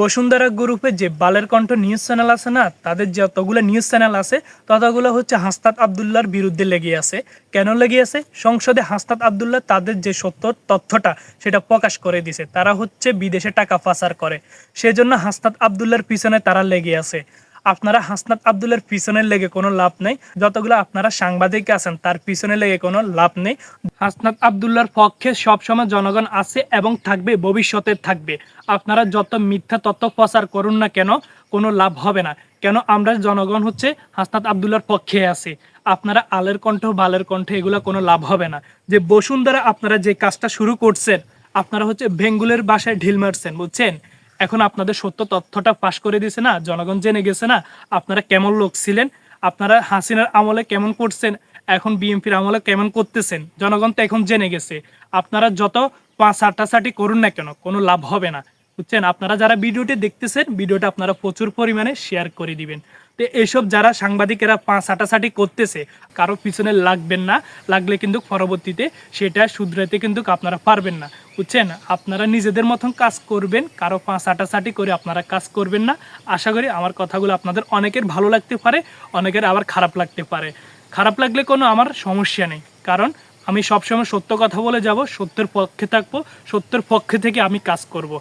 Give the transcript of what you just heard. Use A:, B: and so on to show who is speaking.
A: বসুন্ধরা গ্রুপে যে বালের কণ্ঠ নিউজ চ্যানেল আছে না, তাদের যতগুলো নিউজ চ্যানেল আছে ততগুলো হচ্ছে হাসনাত আবদুল্লাহর বিরুদ্ধে লেগে আছে। কেন লেগে আছে? সংসদে হাসনাত আবদুল্লাহ তাদের যে সত্য তথ্যটা সেটা প্রকাশ করে দিছে, তারা হচ্ছে বিদেশে টাকা পাচার করে, সেজন্য হাসনাত আবদুল্লাহর পিছনে তারা লেগে আছে। আপনারা হাসনাত আবদুল্লাহর পিছনে লেগে কোনো লাভ নেই, যতগুলো আপনারা সাংবাদিক আছেন তার পিছনে লেগে কোনো লাভ নেই। হাসনাত আবদুল্লাহর পক্ষে সবসময় জনগণ আছে এবং থাকবে, ভবিষ্যতে থাকবে। আপনারা যত মিথ্যা তথ্য প্রচার করুন না কেন, কোনো লাভ হবে না। কেন? আমরা জনগণ হচ্ছে হাসনাত আবদুল্লাহর পক্ষে আছে। আপনারা আলের কণ্ঠ বালের কণ্ঠ এগুলো কোনো লাভ হবে না। যে বসুন্ধরা আপনারা যে কাজটা শুরু করছেন, আপনারা হচ্ছে ভেঙ্গুলের বাসায় ঢিল মারছেন, বুঝছেন? এখন আপনাদের সত্য তথ্যটা ফাঁস করে দিয়েছে না, জনগণ জেনে গেছে না আপনারা কেমন লোক ছিলেন, আপনারা হাসিনার আমলে কেমন করছেন, এখন বিএনপির আমলে কেমন করতেছেন, জনগণ তো এখন জেনে গেছে। আপনারা যত চাটাচাটি করুন না কেন, কোনো লাভ হবে না, বুঝছেন? আপনারা যারা ভিডিওটি দেখতেছেন, ভিডিওটা আপনারা প্রচুর পরিমাণে শেয়ার করে দিবেন। তো এইসব যারা সাংবাদিকেরা চাটাচাটি করতেছে, কারো পিছনে লাগবেন না, লাগলে কিন্তু পরবর্তীতে সেটা শুধরাতে কিন্তু আপনারা পারবেন না, বুঝছেন? আপনারা নিজেদের মতন কাজ করবেন, কারো চাটাচাটি করে আপনারা কাজ করবেন না। আশা করি আমার কথাগুলো আপনাদের অনেকের ভালো লাগতে পারে, অনেকের আবার খারাপ লাগতে পারে। খারাপ লাগলে কোনো আমার সমস্যা নেই, কারণ আমি সবসময় সত্য কথা বলে যাব, সত্যের পক্ষে থাকবো, সত্যের পক্ষে থেকে আমি কাজ করব।